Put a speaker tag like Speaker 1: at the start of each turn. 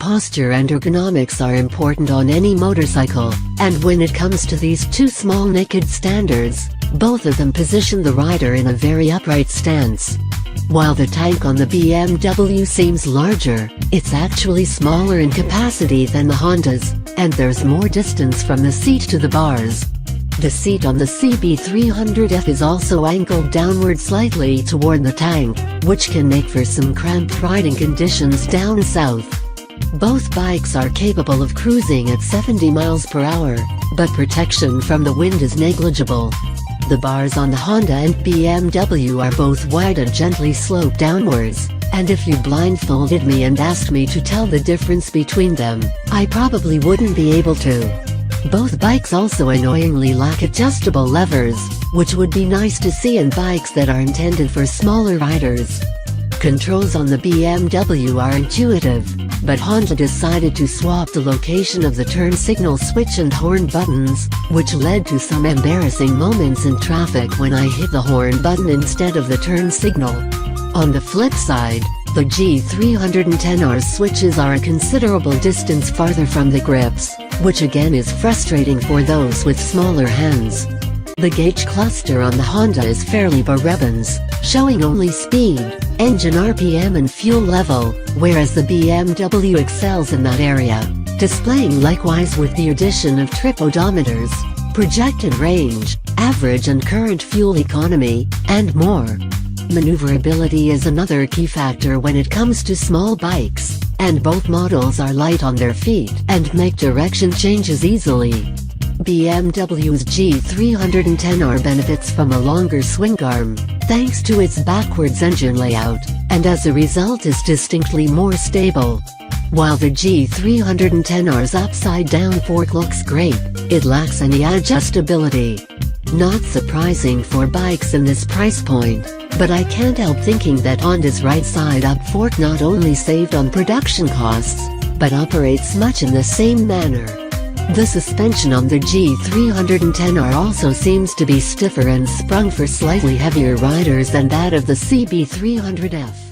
Speaker 1: posture and ergonomics are important on any motorcycle, and when it comes to these two small naked standards, both of them position the rider in a very upright stance. While the tank on the BMW seems larger, it's actually smaller in capacity than the Honda's, and there's more distance from the seat to the bars. The seat on the CB300F is also angled downward slightly toward the tank, which can make for some cramped riding conditions down south. Both bikes are capable of cruising at 70 miles per hour, but protection from the wind is negligible. The bars on the Honda and BMW are both wide and gently slope downwards, and if you blindfolded me and asked me to tell the difference between them, I probably wouldn't be able to. Both bikes also annoyingly lack adjustable levers, which would be nice to see in bikes that are intended for smaller riders. Controls on the BMW are intuitive, but Honda decided to swap the location of the turn signal switch and horn buttons, which led to some embarrassing moments in traffic when I hit the horn button instead of the turn signal. On the flip side, the G310R switches are a considerable distance farther from the grips, which again is frustrating for those with smaller hands. The gauge cluster on the Honda is fairly bare bones, showing only speed, engine RPM and fuel level, whereas the BMW excels in that area, displaying likewise with the addition of trip odometers, projected range, average and current fuel economy, and more. Maneuverability is another key factor when it comes to small bikes, and both models are light on their feet and make direction changes easily. BMW's G310R benefits from a longer swing arm, thanks to its backwards engine layout, and as a result is distinctly more stable. While the G310R's upside-down fork looks great, it lacks any adjustability. Not surprising for bikes in this price point, but I can't help thinking that Honda's right side-up fork not only saved on production costs, but operates much in the same manner. The suspension on the G310R also seems to be stiffer and sprung for slightly heavier riders than that of the CB300F.